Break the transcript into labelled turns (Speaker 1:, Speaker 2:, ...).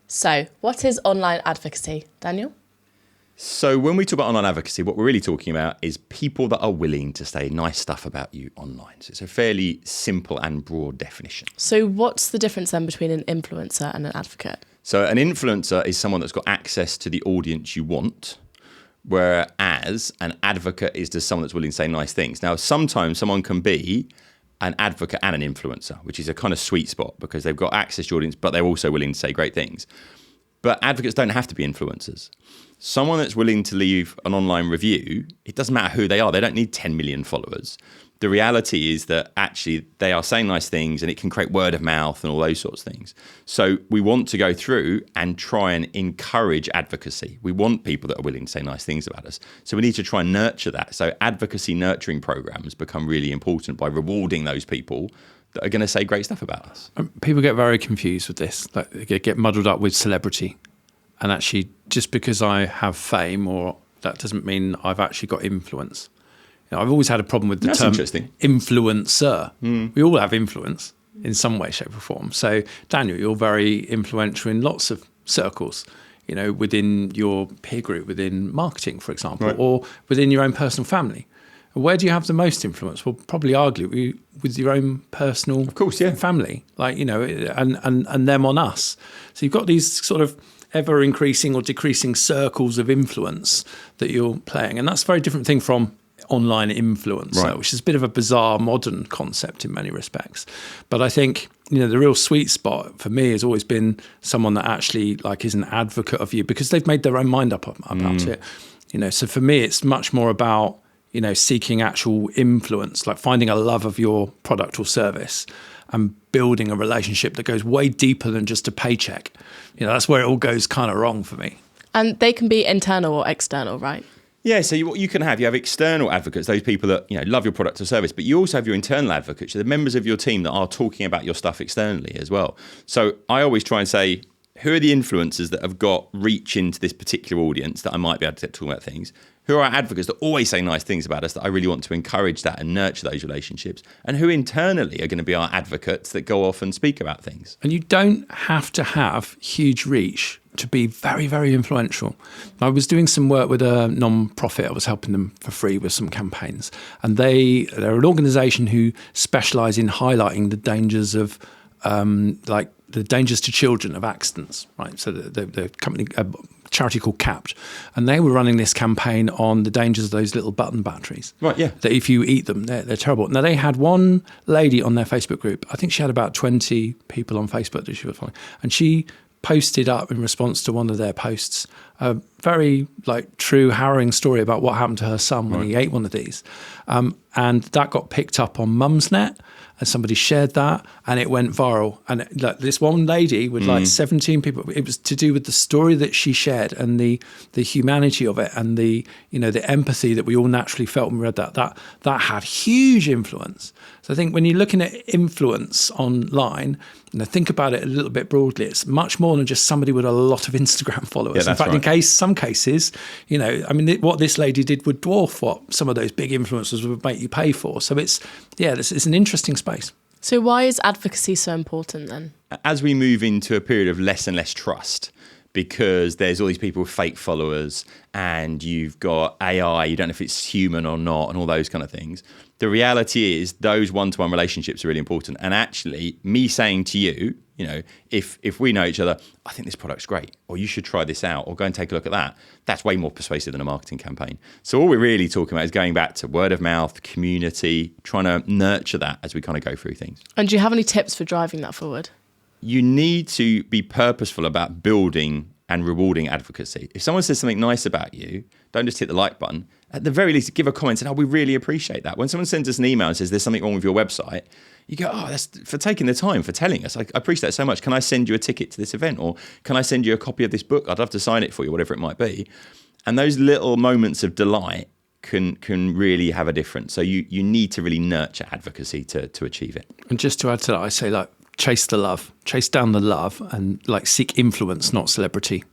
Speaker 1: So, what is online advocacy, Daniel?
Speaker 2: So when we talk about online advocacy, what we're really talking about is people that are willing to say nice stuff about you online. So it's a fairly simple and broad definition.
Speaker 1: So what's the difference then between an influencer and an advocate?
Speaker 2: So an influencer is someone that's got access to the audience you want, whereas an advocate is just someone that's willing to say nice things. Now, sometimes someone can be an advocate and an influencer, which is a kind of sweet spot because they've got access to the audience, but they're also willing to say great things. But advocates don't have to be influencers. Someone that's willing to leave an online review, it doesn't matter who they are. They don't need 10 million followers. The reality is that actually they are saying nice things and it can create word of mouth and all those sorts of things. So we want to go through and try and encourage advocacy. We want people that are willing to say nice things about us. So we need to try and nurture that. So advocacy nurturing programs become really important by rewarding those people that are going to say great stuff about us.
Speaker 3: People get very confused with this. Like they get muddled up with celebrity. And actually, just because I have fame, or that doesn't mean I've actually got influence. You know, I've always had a problem with the term influencer. We all have influence in some way, shape or form. So, Daniel, you're very influential in lots of circles, you know, within your peer group, within marketing, for example,
Speaker 2: right,
Speaker 3: or within your own personal family. Where do you have the most influence? Well, probably arguably with your own personal
Speaker 2: of course, yeah,
Speaker 3: family, like, you know, and them on us. So you've got these sort of ever increasing or decreasing circles of influence that you're playing. And that's a very different thing from online influencer, right, which is a bit of a bizarre modern concept in many respects. But I think, you know, the real sweet spot for me has always been someone that actually like is an advocate of you because they've made their own mind up about it. You know, so for me, it's much more about, you know, seeking actual influence, like finding a love of your product or service and building a relationship that goes way deeper than just a paycheck. You know, that's where it all goes kind of wrong for me.
Speaker 1: And they can be internal or external, right?
Speaker 2: Yeah, so what you have external advocates, those people that, you know, love your product or service, but you also have your internal advocates, the members of your team that are talking about your stuff externally as well. So I always try and say, who are the influencers that have got reach into this particular audience that I might be able to talk about things? Who are our advocates that always say nice things about us that I really want to encourage that and nurture those relationships? And who internally are going to be our advocates that go off and speak about things?
Speaker 3: And you don't have to have huge reach to be very, very influential. I was doing some work with a non-profit. I was helping them for free with some campaigns. And they're an organisation who specialise in highlighting the dangers of like the dangers to children of accidents, right? So the company, a charity called Capped, and they were running this campaign on the dangers of those little button batteries.
Speaker 2: Right, yeah.
Speaker 3: That if you eat them, they're terrible. Now, they had one lady on their Facebook group. I think she had about 20 people on Facebook that she was following. And she posted up in response to one of their posts a very like true harrowing story about what happened to her son when he ate one of these. And that got picked up on Mumsnet, and somebody shared that and it went viral. And like this one lady with like 17 people, it was to do with the story that she shared and the humanity of it and the, you know, the empathy that we all naturally felt when we read that had huge influence. So I think when you're looking at influence online, you know, think about it a little bit broadly. It's much more than just somebody with a lot of Instagram followers.
Speaker 2: Yeah,
Speaker 3: in fact,
Speaker 2: right.
Speaker 3: in some cases, you know, I mean, what this lady did would dwarf what some of those big influencers would make you pay for. So it's an interesting space.
Speaker 1: So why is advocacy so important then?
Speaker 2: As we move into a period of less and less trust, because there's all these people with fake followers and you've got AI, you don't know if it's human or not and all those kind of things. The reality is those one-to-one relationships are really important. And actually, me saying to you, you know, if we know each other, I think this product's great, or you should try this out, or go and take a look at that, that's way more persuasive than a marketing campaign. So all we're really talking about is going back to word of mouth, community, trying to nurture that as we kind of go through things.
Speaker 1: And do you have any tips for driving that forward?
Speaker 2: You need to be purposeful about building and rewarding advocacy. If someone says something nice about you, don't just hit the like button. At the very least, give a comment and, we really appreciate that. When someone sends us an email and says there's something wrong with your website, you go, that's for taking the time, for telling us. I appreciate that so much. Can I send you a ticket to this event? Or can I send you a copy of this book? I'd love to sign it for you, whatever it might be. And those little moments of delight can really have a difference. So you need to really nurture advocacy to achieve it.
Speaker 3: And just to add to that, I say, like, chase the love, chase down the love and like seek influence, not celebrity.